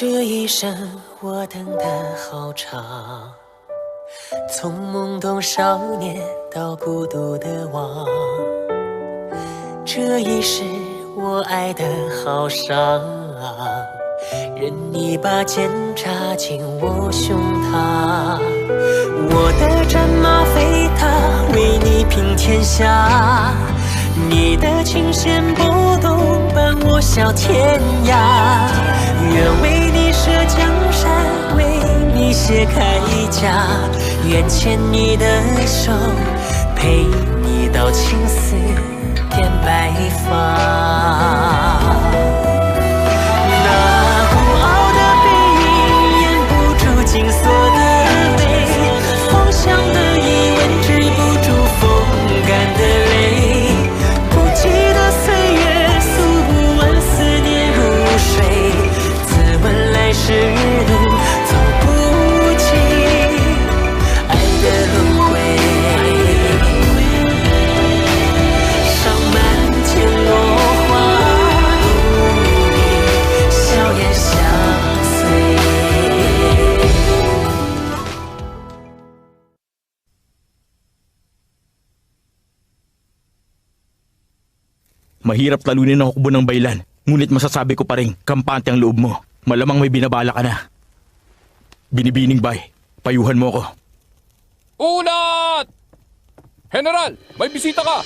这一生我等得好长，从懵懂少年到孤独的王，这一世我爱得好伤，任你把剑插进我胸膛，我的战马飞踏，为你平天下，你的琴弦拨动，伴我笑天涯，愿为你舍江山，为你卸铠甲，愿牵你的手，陪你到青丝变白发。那孤傲的背影掩不住紧锁的泪，方向的疑问止不住风干的泪，不羁的岁月诉不完思念如水，自问来时路走不尽爱的轮回，上满天落花，与你笑颜相随。Mahirap talunin ang hukbo ng baylan, ngunit masasabi ko pa rin, kampante ang loob mo. Malamang may binabala ka na. Binibining bay, payuhan mo ako. Ulat! General, may bisita ka!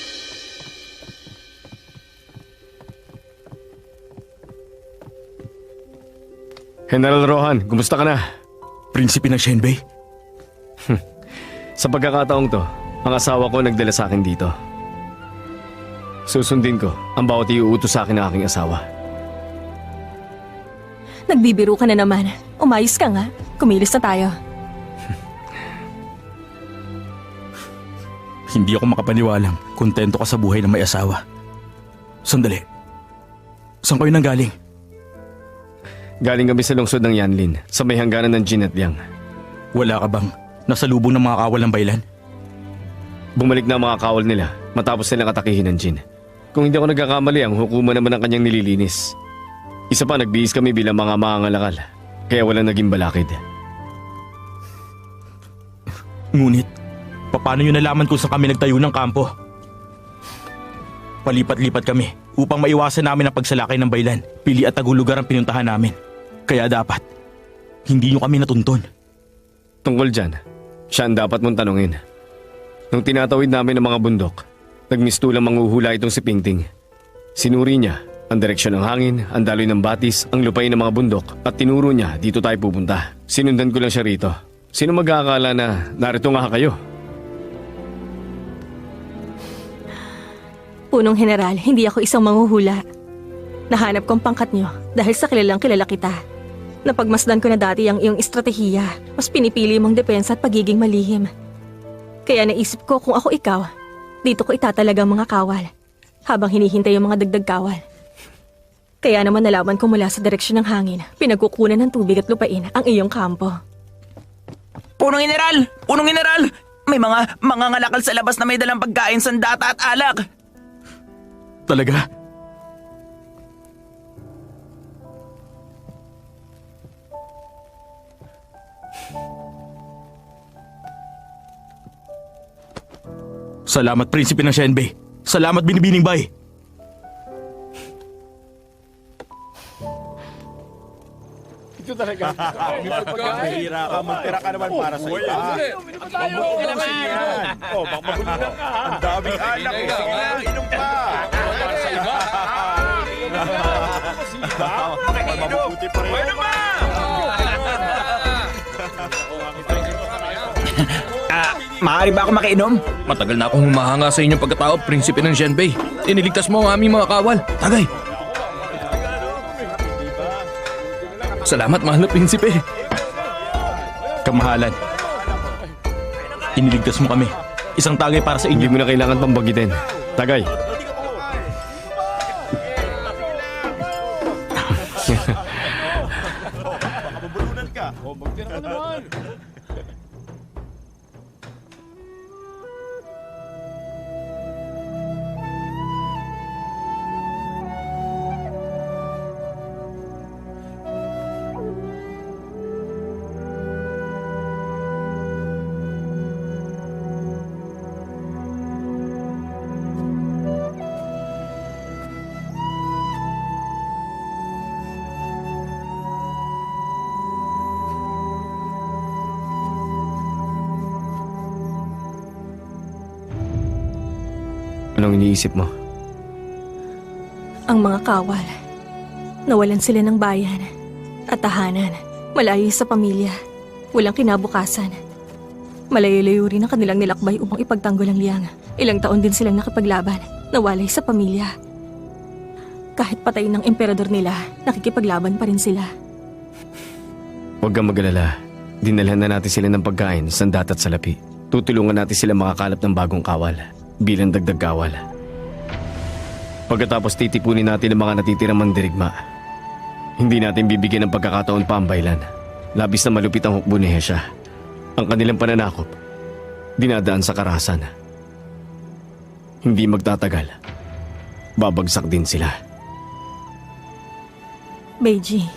General Rohan, kumusta ka na? Prinsipe ng Shenbei? Sa pagkakataong to, ang asawa ko nagdala sa akin dito. Susundin ko ang bawat iuutos sa akin ng aking asawa. Nagbibiro ka na naman. Umayos ka nga. Kumilos na tayo. Hindi ako makapaniwalang kontento ka sa buhay ng may asawa. Sandali. Saan kayo nanggaling? Galing kami sa lungsod ng Yanlin, sa may hangganan ng Jin at Liang. Wala ka bang nasalubong ng mga kawal ng baylan? Bumalik na ang mga kawal nila matapos nilang atakihin ng Jin. Kung hindi ako nagkakamali, ang hukuman naman ang kanyang nililinis. Isa pa, nagbihis kami bilang mga mangangalakal, kaya walang naging balakid. Ngunit, paano nyo nalaman kung saan kami nagtayo ng kampo? Palipat-lipat kami upang maiwasan namin ang pagsalakay ng baylan. Pili at tagong lugar ang pinuntahan namin. Kaya dapat, hindi nyo kami natuntun. Tungkol dyan, siya ang dapat mong tanungin. Nung tinatawid namin ang mga bundok, nagmistulang manghuhula itong si Pingting. Sinuri niya ang direksyon ng hangin, ang daloy ng batis, ang lupain ng mga bundok at tinuro niya dito tayo pupunta. Sinundan ko lang siya rito. Sino mag-aakala na narito nga kayo? Punong General, hindi ako isang manghuhula. Nahanap ko ang pangkat nyo dahil sa kilalang kilala kita. Napagmasdan ko na dati ang iyong estratehiya. Mas pinipili mong depensa at pagiging malihim. Kaya naisip ko kung ako ikaw, dito ko itatalaga ang mga kawal habang hinihintay yung mga dagdag kawal. Kaya naman nalaman ko mula sa direksyon ng hangin, pinagkukunan ng tubig at lupain ang iyong kampo. Punong General! Punong General! May mga ngalakal sa labas na may dalang pagkain, sandata at alak! Talaga? Salamat, Prinsipe ng Shenbei. Salamat, Binibining Bay. Ito talaga. Mahira ka, magtira ka naman para sa iba. Mabukusin yan. O, magbulunan ka ha. Ang daming alak. Sige na, inom pa. Para sa iba. Mabubuti pa rin. Pwede ba? Maaari ba ako makiinom? Matagal na akong humahanga sa inyong pagkatao, Prinsipe ng Shenbei. Iniligtas mo ang aming mga kawal. Tagay! Salamat, mahal na Prinsipe. Kamahalan. Iniligtas mo kami. Isang tagay para sa Hindi inyo. mo na kailangan pang bagitin. Tagay. Mabulunan ka. O, magtira ka naman. Anong iniisip mo? Ang mga kawal. Nawalan sila ng bayan at tahanan. Malayo sa pamilya. Walang kinabukasan. Malayo-layo rin ang kanilang nilakbay upang ipagtanggol ang Liang. Ilang taon din silang nakipaglaban. Nawalay sa pamilya. Kahit patayin ng emperador nila, nakikipaglaban pa rin sila. Huwag kang mag-alala. Dinalhan na natin sila ng pagkain, sandat at salapi. Tutulungan natin sila makakalap ng bagong kawal bilang dagdag kawal. Pagkatapos titipunin natin ang mga natitirang mandirigma. Hindi natin bibigyan ng pagkakataon pa ang baylan. Labis na malupit ang hukbo ni Hesha. Ang kanilang pananakop, dinadaan sa karahasan. Hindi magtatagal. Babagsak din sila. Beiji.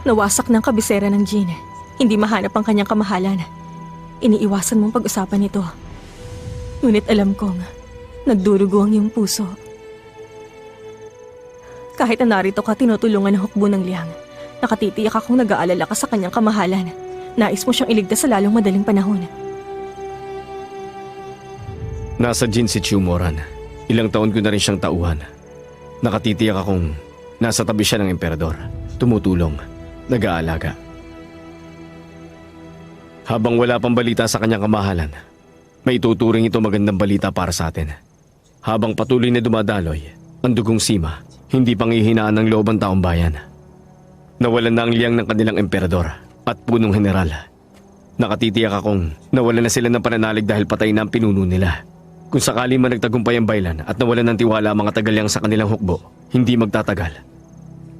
Nawasak ng kabisera ng Jin. Hindi mahanap ang kanyang kamahalan. Iniiwasan mong pag-usapan ito. Ngunit alam kong nagdurugo ang iyong puso. Kahit na narito ka, tinutulungan ng hukbo ng Liang. Nakatitiyak akong nag-aalala ka sa kanyang kamahalan. Nais mo siyang iligtas sa lalong madaling panahon. Nasa Jin si Chiumoran. Ilang taon ko na rin siyang tauhan. Nakatitiyak akong nasa tabi siya ng emperador. Tumutulong. Nag-aalaga. Habang wala pang balita sa kanyang kamahalan, may tuturing ito magandang balita para sa atin. Habang patuloy na dumadaloy, ang dugong sima, hindi pang ihinaan ng loob ang taong bayan. Nawalan na ang Liang ng kanilang emperador at punong general. Nakatitiyak akong nawalan na sila ng pananalig dahil patay na ang pinuno nila. Kung sakali man nagtagumpay ang baylan at nawalan ng tiwala ang mga Tagalyang sa kanilang hukbo, hindi magtatagal.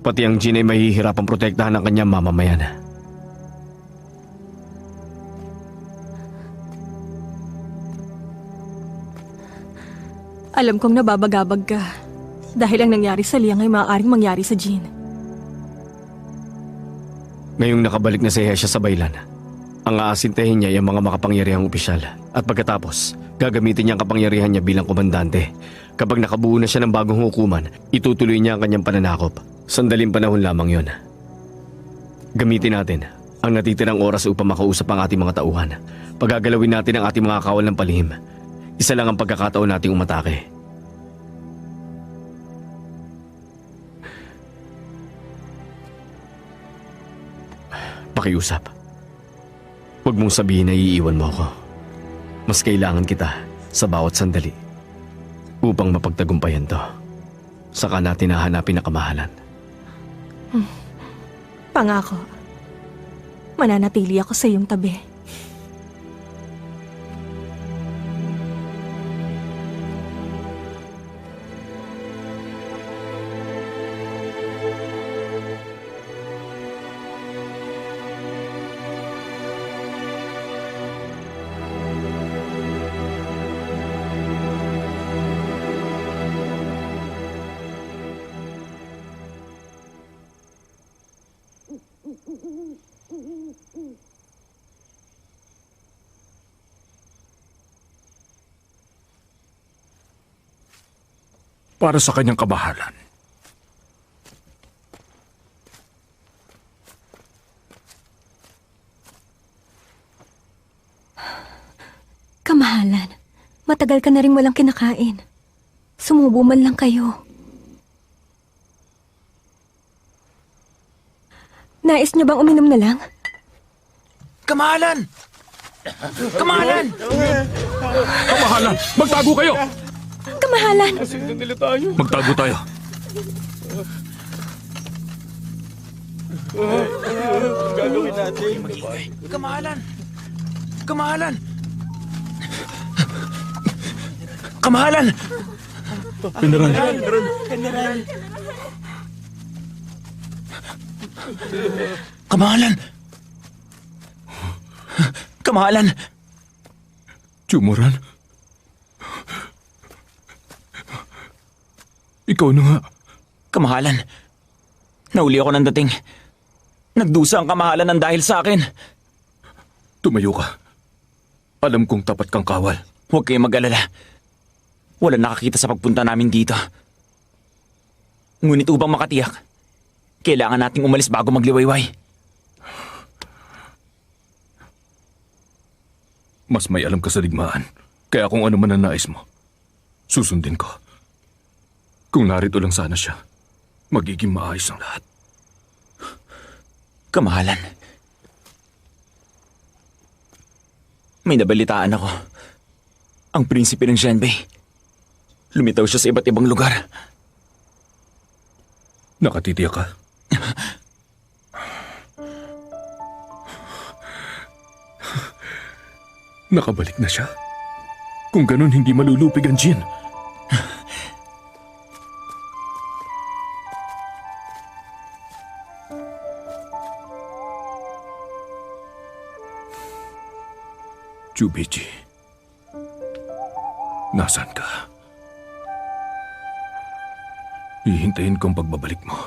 Pati ang Jin ay mahihirapang protektahan ng kanyang mamamayan. Alam kong nababagabag ka. Dahil ang nangyari sa Liang ay maaaring mangyari sa Jin. Ngayong nakabalik na si Hesha sa baylan, ang aasintehin niya ay ang mga makapangyarihang opisyal at pagkatapos, gagamitin niya ang kapangyarihan niya bilang komandante. Kapag nakabuo na siya ng bagong hukuman, itutuloy niya ang kanyang pananakop. Sandaling panahon lamang yon. Gamitin natin ang natitirang oras upang makausap ang ating mga tauhan. Pagagalawin natin ang ating mga kawal ng palihim. Isa lang ang pagkakataon nating umatake. Pakiusap. Huwag mong sabihin na iiwan mo ako. Mas kailangan kita sa bawat sandali upang mapagtagumpayan to. Saka natin hahanapin na kamahalan. Pangako. Mananatili ako sa iyong tabi. Para sa kanyang kamahalan. Kamahalan, matagal ka na rin walang kinakain. Sumubo man lang kayo. Nais niyo bang uminom na lang? Kamahalan! Kamahalan! Kamahalan! Magtago kayo! Kamahalan! Magtago tayo. Gagawin natin. Kamahalan! Kamahalan! Kamahalan! General. Kamahalan! Kamahalan! Chiumoran. Ikaw na nga. Kamahalan, nauli ako ng dating. Nagdusa ang kamahalan ng dahil sa akin. Tumayo ka. Alam kong tapat kang kawal. Huwag kayong mag-alala. Wala nakakita sa pagpunta namin dito. Ngunit upang makatiyak, kailangan nating umalis bago magliwayway. Mas may alam ka sa digmaan. Kaya kung ano man ang nais mo, Susundin ko. Kung narito lang sana siya, magiging maayos ang lahat. Kamahalan. May nabalitaan ako. Ang prinsipe ng Xianbei. Lumitaw siya sa iba't ibang lugar. Nakatitiyak ka? Nakabalik na siya. Kung ganun, hindi malulupig ang Jin. Jubichi, nasaan ka? Hihintayin kong pagbabalik mo.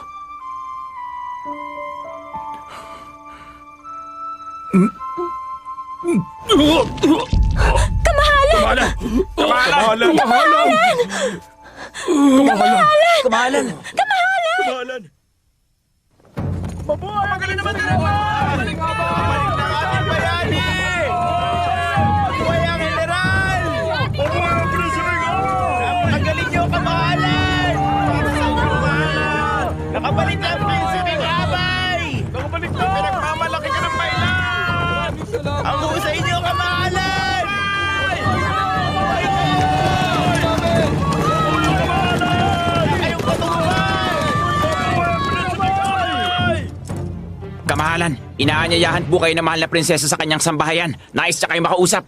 Kamahalan! Kamahalan! Kamahalan! Kamahalan! Mabuhay! Magaling naman ka naman! Balik na ating bayani! Buhay ang general! Mabuhay ang prinsipe ko! Ang galing niyo, Kamahalan! Nakabalik na ang prinsipe ng Abay! Nakabalik na! Pinagmamalaki ka ng bailan! Ang husay niyo, Kamahalan! Kamahalan, inaanyayahan po kayo ng mahal na prinsesa sa kanyang sambahayan. Nais siya kayo makausap.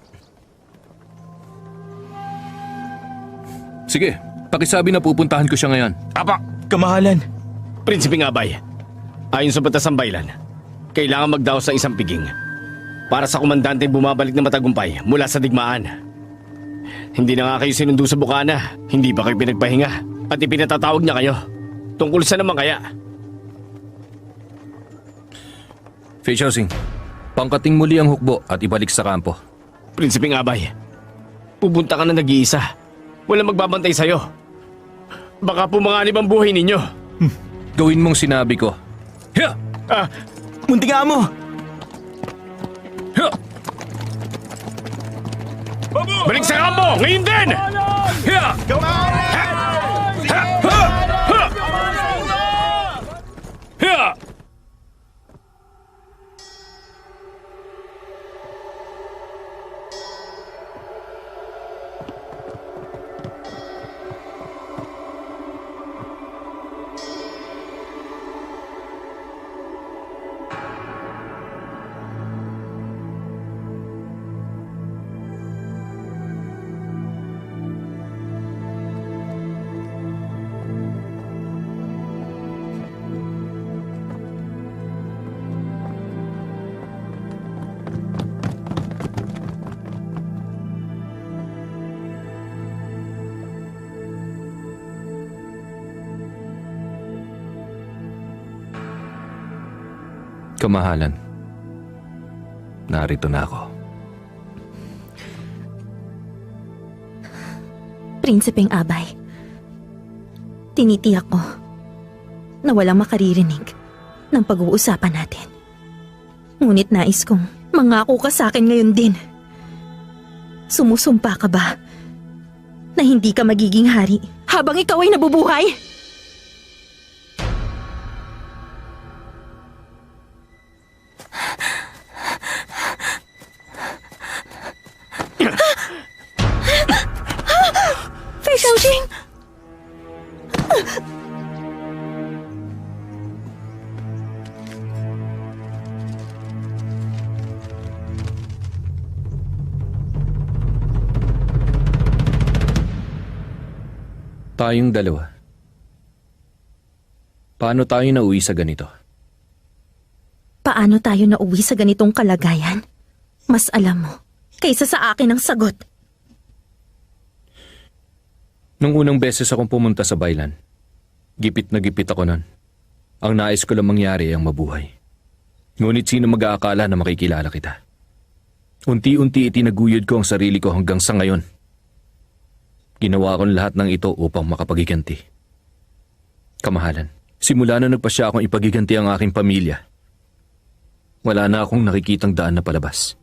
Sige, pakisabi na pupuntahan ko siya ngayon. Apa! Kamahalan! Prinsipeng Abay, ayon sa batas ng Baylan, kailangan magdaos ng isang piging para sa komandante bumabalik na matagumpay mula sa digmaan. Hindi na nga kayo sinundo sa bukana, hindi ba kayo pinagpahinga at ipinatatawag niya kayo? Tungkol sa naman kaya? Fei Xiaoxing, pangkating muli ang hukbo at ibalik sa kampo. Prinsipeng Abay, pupunta ka na nag-iisa. Walang magbabantay sa'yo. Baka pumanganib ang buhay ninyo. Gawin mong sinabi ko. Hiya! Munti nga mo! Hiya! Balik sa kampo! Ngayon din! Hiya! Hiya! Kamahalan, narito na ako. Prinsipeng Abay, tinitiyak ko na walang makaririnig ng pag-uusapan natin. Ngunit nais kong mangako ka sa akin ngayon din. Sumusumpa ka ba na hindi ka magiging hari habang ikaw ay nabubuhay? Fei Xiaoxing! Tayong dalawa. Paano tayo nauwi sa ganito? Paano tayo nauwi sa ganitong kalagayan? Mas alam mo kaysa sa akin ang sagot. Nung unang beses akong pumunta sa Baylan, gipit na gipit ako nun. Ang nais ko lang mangyari ay ang mabuhay. Ngunit sino mag-aakala na makikilala kita? Unti-unti itinaguyod ko ang sarili ko hanggang sa ngayon. Ginawa ko lahat ng ito upang makapagiganti. Kamahalan, simula na nagpasya akong ipagiganti ang aking pamilya. Wala na akong nakikitang daan na palabas.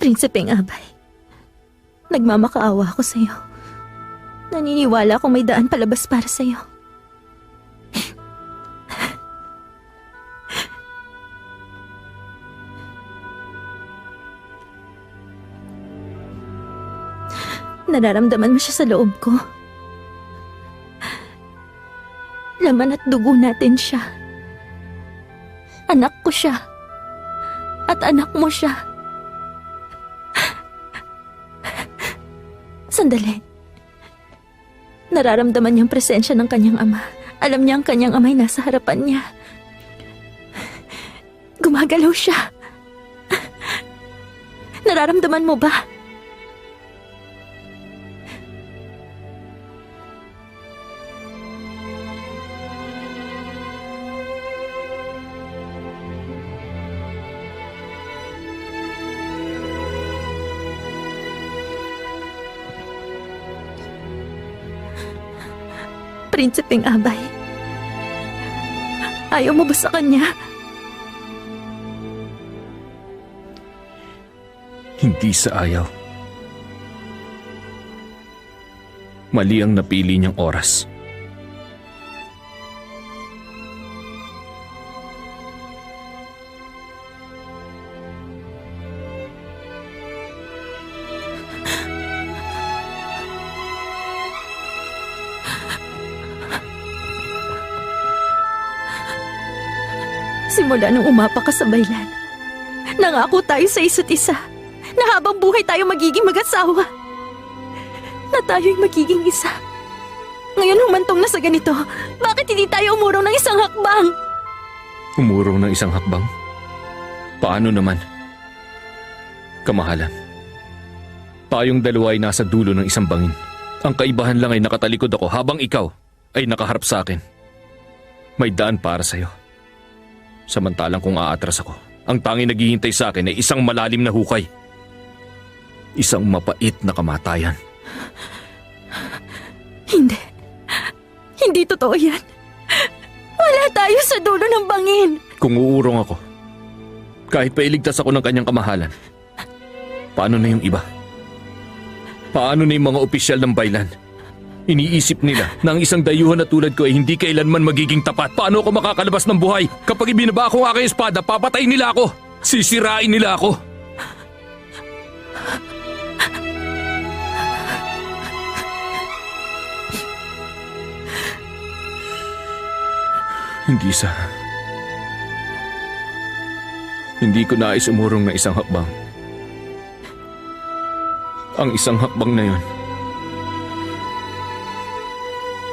Prinsipeng Abay, nagmamakaawa ako sa'yo. Naniniwala akong may daan palabas para sa'yo. Nararamdaman mo siya sa loob ko. Laman at dugo natin siya. Anak ko siya. At anak mo siya. Sandali. Nararamdaman niyang presensya ng kanyang ama. Alam niya ang kanyang amay nasa harapan niya. Gumagalaw siya. Nararamdaman mo ba? Prinsipeng Abay, ayaw mo ba sa kanya? Hindi sa ayaw. Mali ang napili niyang oras. Simula nung umapa ka sa baylan, nangako tayo sa isa't isa na habang buhay tayo magiging mag-asawa. Na tayo'y magiging isa. Ngayon humantong na sa ganito, bakit hindi tayo umurong ng isang hakbang? Umurong ng isang hakbang? Paano naman? Kamahalan, tayong dalawa ay nasa dulo ng isang bangin. Ang kaibahan lang ay nakatalikod ako habang ikaw ay nakaharap sa akin. May daan para sa'yo. Samantalang kung aatras ako, ang tanging naghihintay sa akin ay isang malalim na hukay. Isang mapait na kamatayan. Hindi. Hindi totoo yan. Wala tayo sa dulo ng bangin. Kung uurong ako, kahit pailigtas ako ng kanyang kamahalan, paano na yung iba? Paano na yung mga opisyal ng baylan? Iniisip nila na ang isang dayuhan na tulad ko ay hindi kailanman magiging tapat. Paano ako makakalabas ng buhay? Kapag ibinaba ko ang aking espada, papatayin nila ako. Sisirain nila ako. Hindi ko nais umurong na isang hakbang. Ang isang hakbang na yon,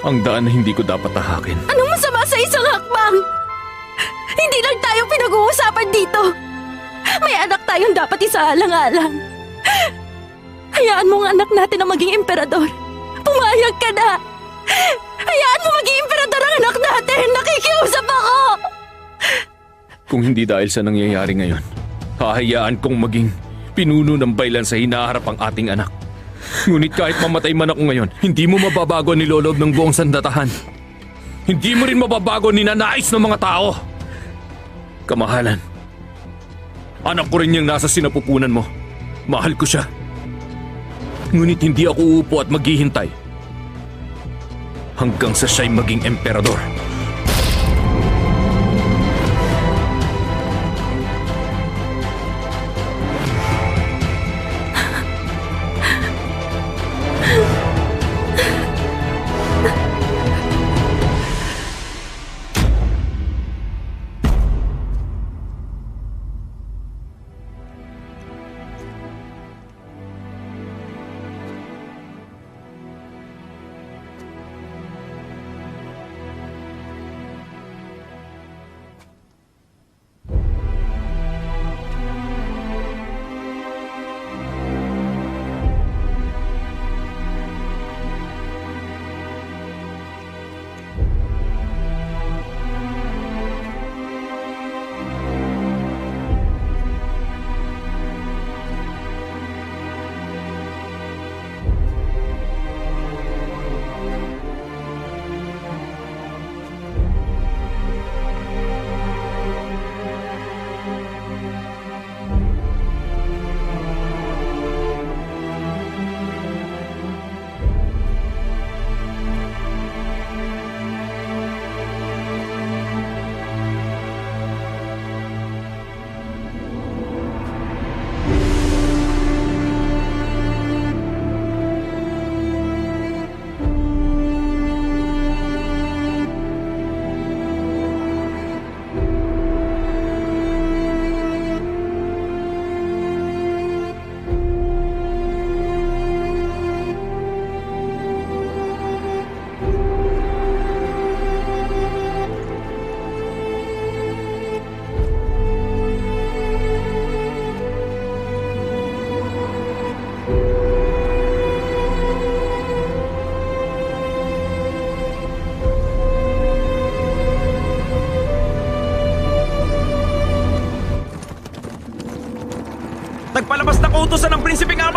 ang daan na hindi ko dapat tahakin. Anong masama sa isang hakbang? Hindi lang tayo pinag-uusapan dito. May anak tayong dapat isaalang-alang. Hayaan mo ang anak natin na maging emperador. Pumayag ka na. Hayaan mo maging emperador ang anak natin. Nakikiusap ako. Kung hindi dahil sa nangyayari ngayon, hahayaan kong maging pinuno ng baylan sa hinaharap ang ating anak. Ngunit kahit mamatay man ako ngayon, hindi mo mababago ang nilolob ng buong sandatahan. Hindi mo rin mababago ang ninanais ng mga tao. Kamahalan, anak ko rin yung nasa sinapupunan mo. Mahal ko siya. Ngunit hindi ako uupo at maghihintay hanggang sa siya'y maging emperador.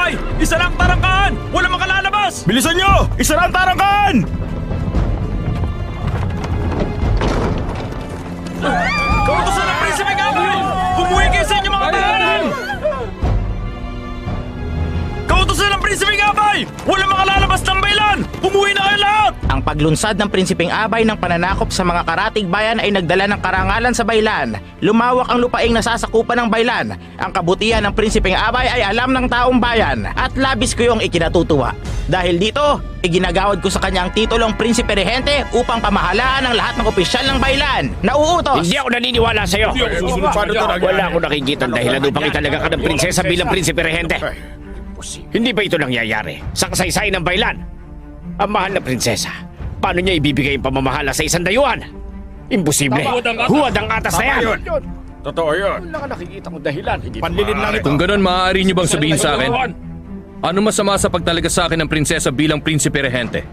abay! Isa lang tarangkaan! Walang makalalabas! Bilisan nyo! Isa lang tarangkaan! Kautusan ng Prinsipe Gabay! Bumuhay kayo sa inyong mga tahanan! Kautusan ng Prinsipe Gabay! Walang makalalabas ng baylan! Bumuhay na kayo lahat! Ang paglunsad ng Prinsipeng Abay ng pananakop sa mga karatig bayan ay nagdala ng karangalan sa baylan. Lumawak ang lupaing nasasakupan ng baylan. Ang kabutihan ng Prinsipeng Abay ay alam ng taong bayan at labis ko yung ikinatutuwa. Dahil dito, iginagawad ko sa kanya ang titulong Prinsipe Regente upang pamahalaan ang lahat ng opisyal ng baylan. Nauutos! Hindi ako naniniwala sa'yo. Wala akong nakikita dahilan upang italaga ka ng prinsesa bilang Prinsipe Regente. Hindi ba ito nangyayari sa kasaysayan ng baylan? Ang mahal na prinsesa, paano niya ibibigay ang pamamahala sa isang dayuhan? Imposible. Huwad ang atas na yan. Totoo yun. Wala ka nakikita kong dahilan. Panlilin lang ito. Kung ganun, maaari niyo bang sabihin sa akin? Ano masama sa pagtalaga sa akin ng prinsesa bilang Prinsipe Regente?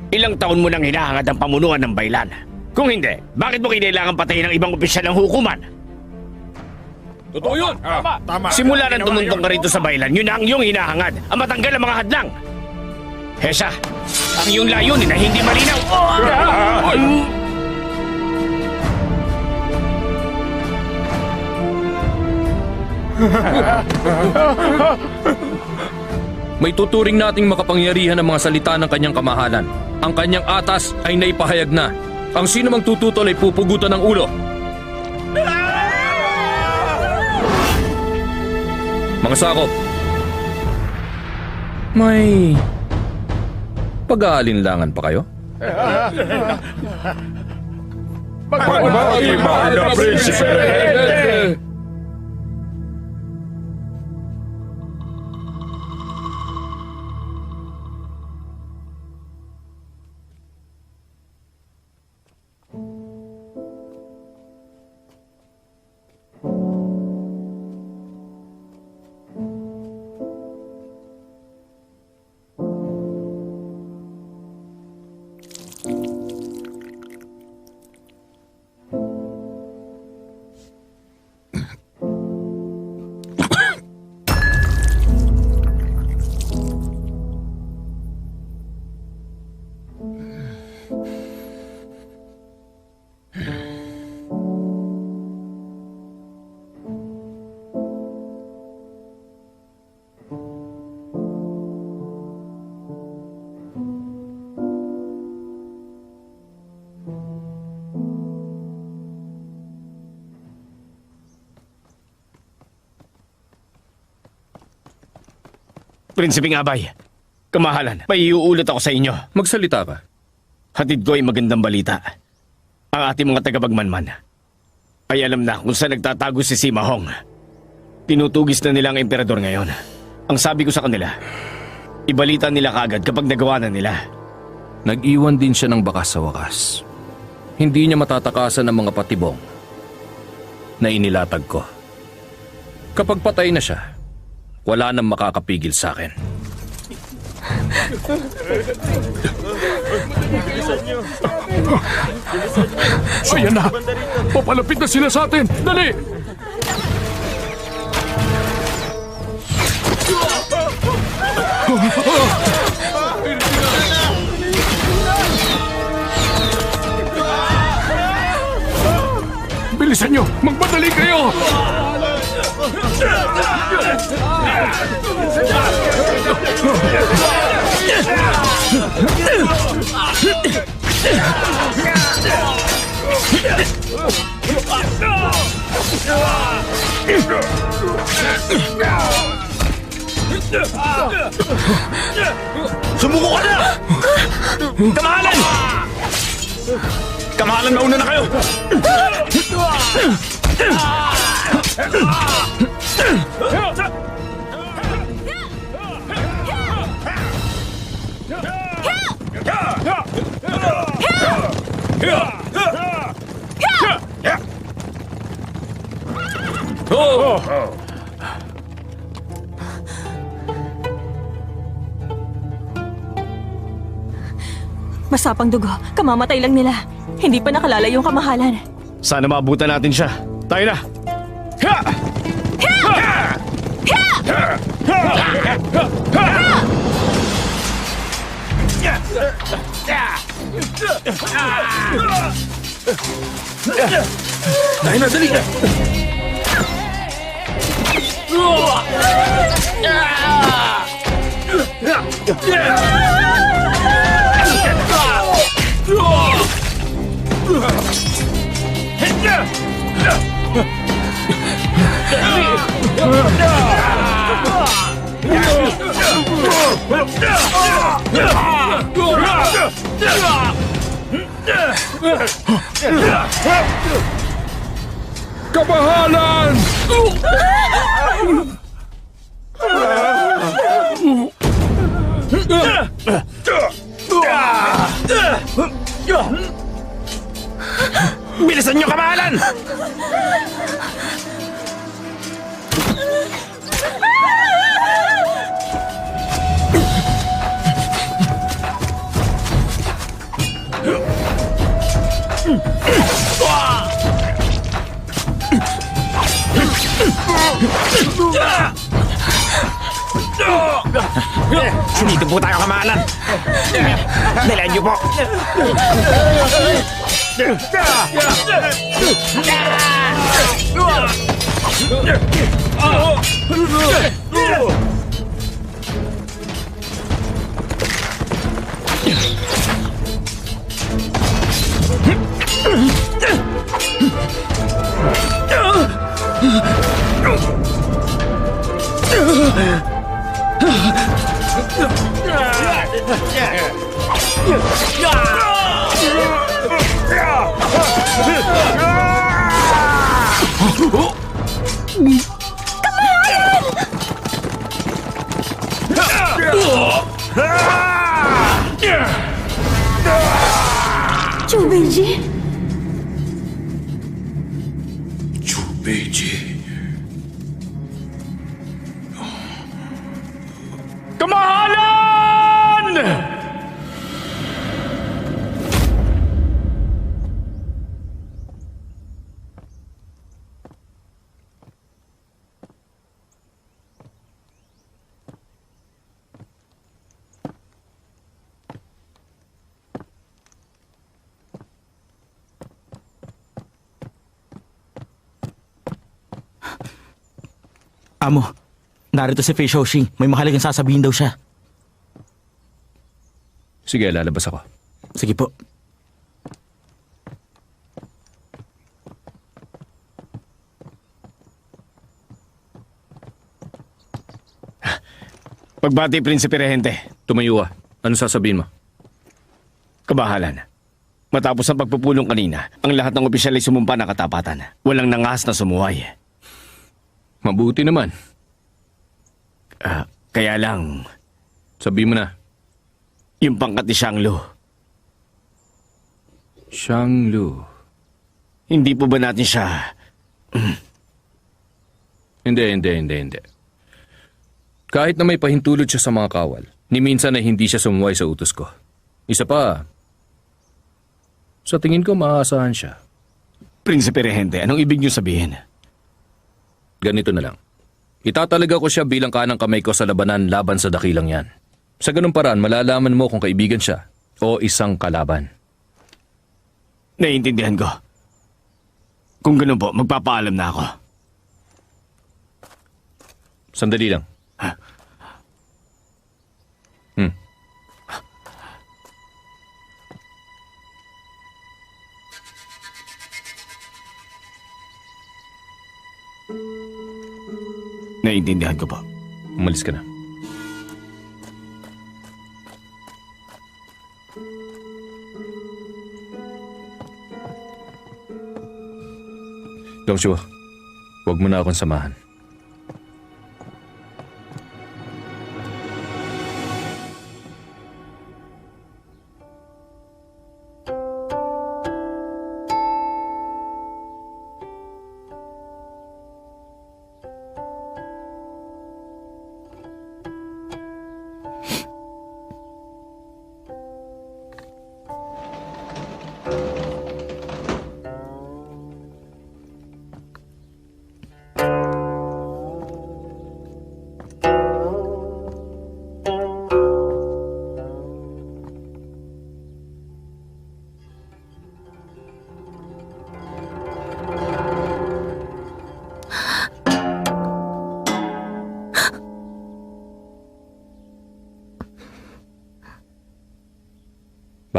Ilang taon mo nang hinahangad ang pamunuan ng baylan. Kung hindi, bakit mo kinailangan patayin ng ibang opisyal ng hukuman? Totoo yun! Tama. Simula nang tumuntong ka rito sa baylan, yun ang iyong hinahangad, ang matanggal ang mga hadlang. Hesha, ang iyong layunin ay hindi malinaw. May tuturing nating makapangyarihan ng mga salita ng kanyang kamahalan. Ang kanyang atas ay naipahayag na. Ang sino mang tututol ay pupugutan ng ulo. Mga sakop, may pag-aalinlangan pa kayo? Pag-ibang na Prinsipe Regente. Prinsipeng Abay, kamahalan, may iuulat ako sa inyo. Magsalita ka. Hatid ko ay magandang balita. Ang ating mga tagapagmanman ay alam na kung saan nagtatago si Simahong. Tinutugis na nila ang emperador ngayon. Ang sabi ko sa kanila, ibalita nila kaagad kapag nagawa na nila. Nag-iwan din siya ng bakas sa wakas. Hindi niya matatakasan ng mga patibong na inilatag ko. Kapag patay na siya, wala nang makakapigil sa akin. Ayan na! Papalapit na sila sa atin! Dali! Bilisan nyo! Magmadali kayo! Sumuko ka na! Kamahalan! Kamahalan, mauna na kayo! Masapang dugo, kamamatay lang nila. Hindi pa nakalala yung kamahalan. Sana maabutan natin siya. Tayo na! Ha! Dahil na, dali! Kabahalan! Bilisan niyo, kamahalan! Dito po tayo, kamahalan. Dalihan niyo po. Chubeji? Kamahalan! Amo, narito si Fei Shaoxing. May mahalagang sasabihin daw siya. Sige, lalabas ako. Sige po. Pagbati, Prinsipe Regente. Tumayo ka. Ano sasabihin mo? Kabahalan. Matapos ang pagpupulong kanina, ang lahat ng opisyal ay sumumpa ng katapatan. Walang nangahas na sumuhay. Mabuti naman. Kaya lang, Sabihin mo na. yung pangkat ni Shanglu, Shanglu. hindi po ba natin siya... Hindi. Kahit na may pahintulot siya sa mga kawal, ni minsan ay hindi siya sumuway sa utos ko. Isa pa, sa tingin ko maaasahan siya. Prinsipe Regente, anong ibig niyo sabihin? Ganito na lang. Itatalaga ko siya bilang kanang kamay ko sa labanan laban sa dakilang yan. Sa ganung paraan, malalaman mo kung kaibigan siya o isang kalaban. Naiintindihan ko. Kung ganun po, magpapaalam na ako. Sandali lang. Naiintindihan ko po. Umalis ka na. Joshua, huwag mo na akong samahan.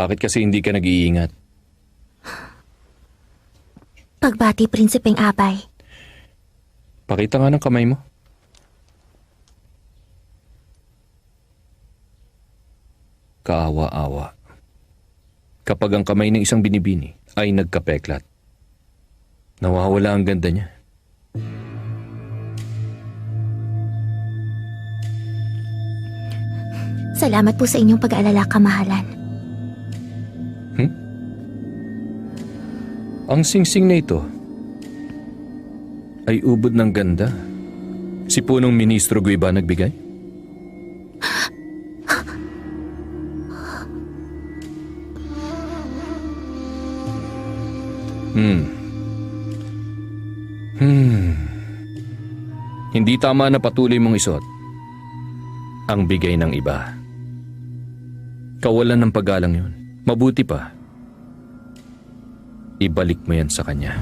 Bakit kasi hindi ka nag-iingat? Pagbati, Prinsipeng Abay. Pakita nga ng kamay mo. Kaawa-awa. Kapag ang kamay ng isang binibini ay nagkapeklat, nawawala ang ganda niya. Salamat po sa inyong pag-aalala, kamahalan. Ang singsing na ito ay ubod ng ganda. Si punong ministro Guiba nagbigay? Hindi tama na patuloy mong isuot ang bigay ng iba. Kawalan ng paggalang yun. Mabuti pa, ibalik mo yan sa kanya.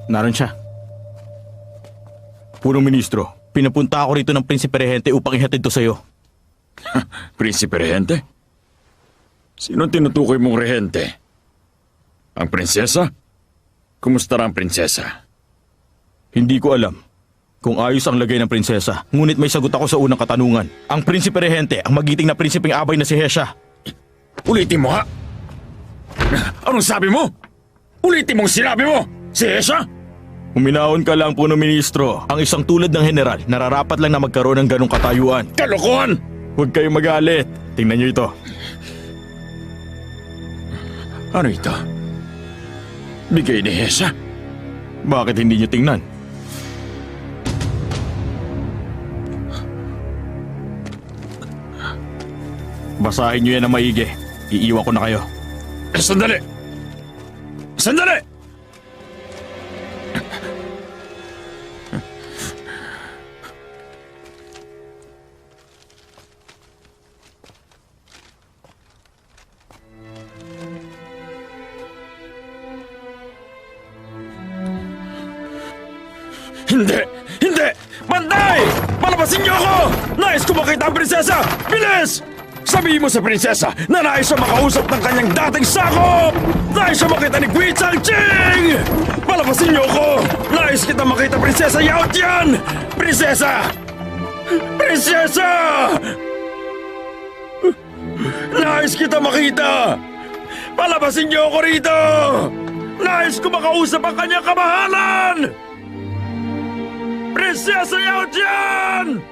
Naroon siya. Punong ministro, pinapunta ako rito ng Prinsipe Regente upang ihatid to sa'yo. Prinsipe Regente? Sino tinutukoy mong Regente? Ang prinsesa? Kumusta ang prinsesa? Hindi ko alam kung ayos ang lagay ng prinsesa, ngunit may sagot ako sa unang katanungan. Ang Prinsipe Regente, ang magiting na prinsipeng abay na si Hesha. Ulitin mo ha? Anong sabi mo? Ulitin mong sinabi mo! Si Hesha? Huminahon ka lang, Punong Ministro. Ang isang tulad ng general, nararapat lang na magkaroon ng ganong katayuan. Kalokohan! Huwag kayong magalit. Tingnan niyo ito. Ano ito? Bigay ni Hesha? Bakit hindi niyo tingnan? Basahin niyo yan na maigi. Iiwan ko na kayo. Sandali! Sandali! Hindi! Hindi! Bantay! Palabasin niyo ako! Nais ko makita ang prinsesa! Bilis! Sabihin mo sa prinsesa na nais siya makausap ng kanyang dating sakop! Nais siya makita ni Gui Changqing! Palabasin niyo ako! Nais kita makita, Prinsesa Yao Tian! Prinsesa! Prinsesa! Nais kita makita! Palabasin niyo ako rito! Nais ko makausap ang kanyang kamahalan! Prinsesa Yao Tian!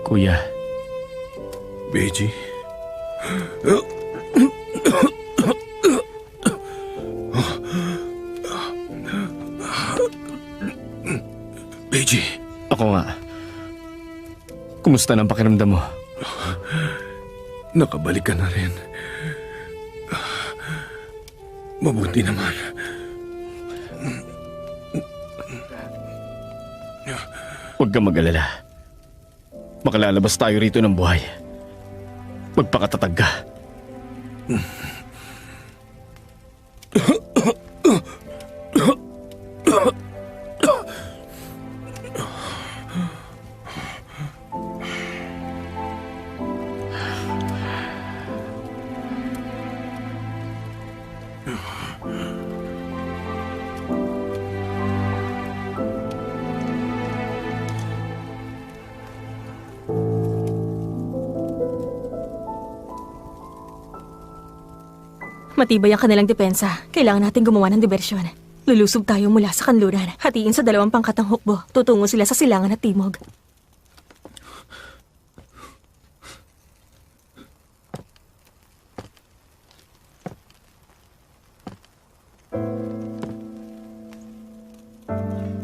Kuya, Beji. Beji. ako nga. Kumusta na ang pakiramdam mo? Nakabalik ka na rin. Mabuti naman. Huwag kang mag-alala. Makalalabas tayo rito ng buhay. Magpakatatag ka. Matibay ang kanilang depensa. Kailangan natin gumawa ng diversyon. Lulusob tayo mula sa kanluran. Hatiin sa 2 pangkatang hukbo. Tutungo sila sa silangan at timog.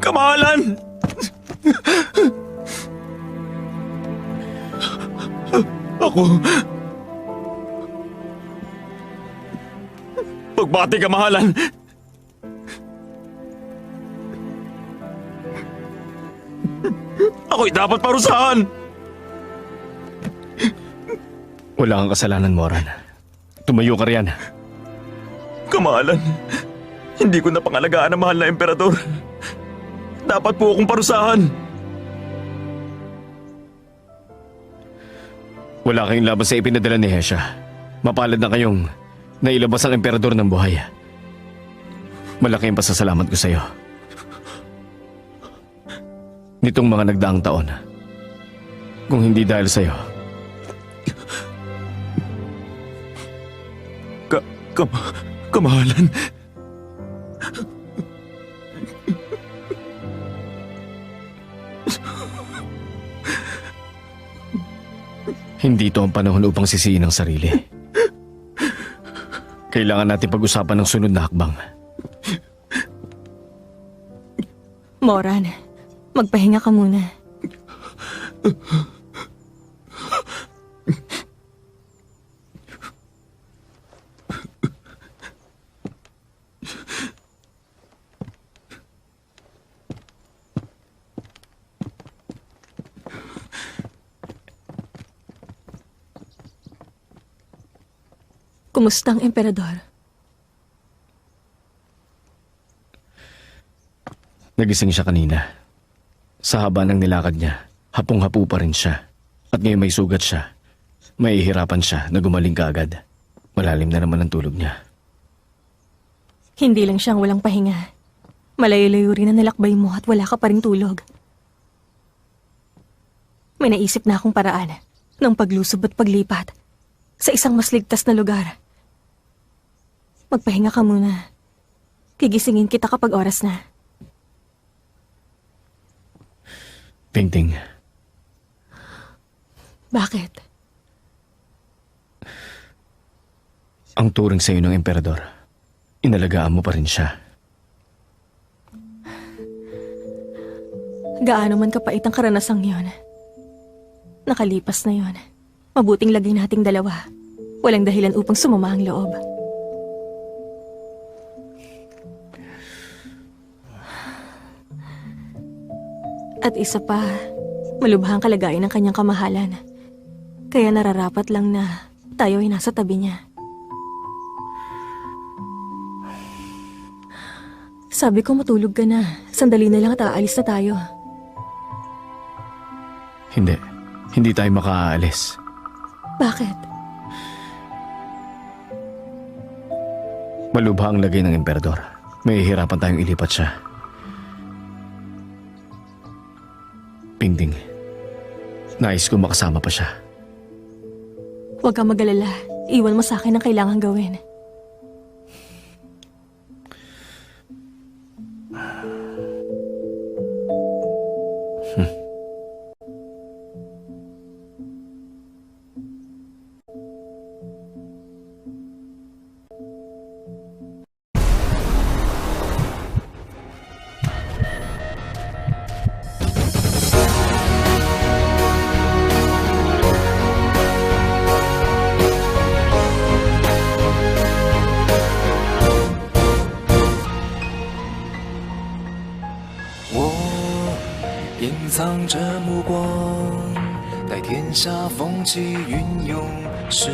Kamahalan! Ako... Pagbati, kamahalan! Ako'y dapat parusahan! Wala kang kasalanan, Moran. Tumayo ka riyan. Kamahalan, hindi ko na pangalagaan ang mahal na emperador. Dapat po akong parusahan. Wala kayong laban sa ipinadala ni Hesha. Mapalad na kayong nailabas ang emperador ng buhay. Malaki ang pasasalamat ko sa iyo. Nitong mga nagdaang taon, kung hindi dahil sa iyo, Kamahalan. hindi ito ang panahon upang sisihin ang sarili. Kailangan natin pag-usapan ng sunod na hakbang. Moran, magpahinga ka muna. Kumusta ang emperador? Nagising siya kanina. Sa haba ng nilakad niya, hapong-hapo pa rin siya. At ngayon may sugat siya. Mahihirapan siya na gumaling kaagad. Malalim na naman ang tulog niya. Hindi lang siyang walang pahinga. Malayo-layo rin ang nalakbay mo at wala ka pa rin tulog. May naisip na akong paraan ng paglusob at paglipat sa isang mas ligtas na lugar. Magpahinga ka muna. Gigisingin kita kapag oras na. Pingting, Bakit? ang turing sa iyo ng emperador, inalagaan mo pa rin siya. Gaano man kapait ang karanasang yon. Nakalipas na yon. Mabuting lagay nating dalawa. Walang dahilan upang sumama ang loob. At isa pa, malubhang kalagayan ng kanyang kamahalan. Kaya nararapat lang na tayo ay nasa tabi niya. Sabi ko matulog ka na. Sandali na lang at aalis na tayo. Hindi tayo makaalis. Bakit? Malubha ang lagay ng emperador. Mahihirapan tayong ilipat siya. Pingting, nais ko makasama pa siya. Huwag kang mag-alala. Iwan mo sa akin ang kailangan gawin. 藏着目光，待天下风起云涌时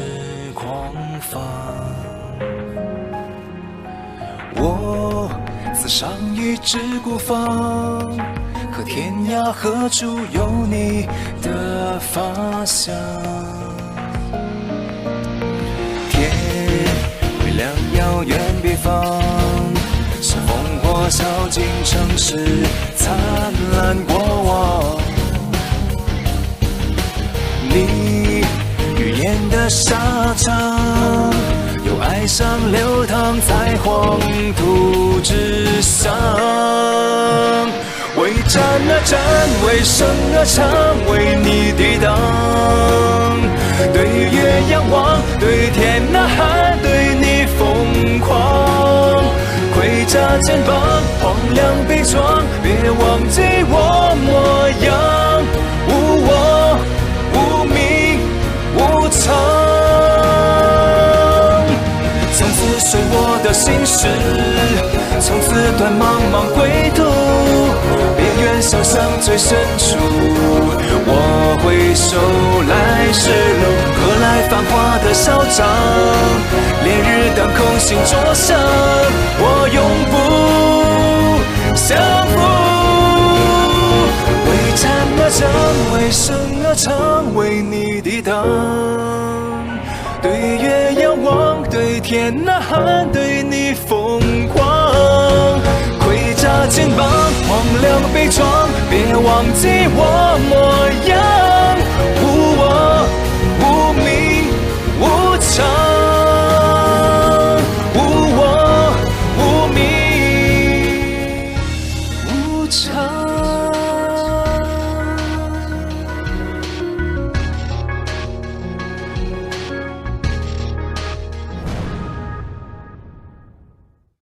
狂放。我自上一支孤芳，可天涯何处有你的发香？天微亮，遥远北方，是烽火烧尽城市灿烂过往。你语言的沙场，有爱上流淌在黄土之上。为战而战，为生而唱，为你抵挡。对月仰望，对天呐喊，对你疯狂。盔甲肩膀，荒凉悲壮，别忘记我模样。无我，无名，无常。从此随我的心事，从此断茫茫归途。边缘小巷最深处，我回首来时路，何来繁华的嚣张？烈日当空，心灼伤，我永不降服。为战而战，为生而唱，为你抵挡。对月仰望，对天呐喊，对你疯狂。盔甲肩膀，荒凉悲壮，别忘记我模样。无我，无名，无常。无我，无名，无常。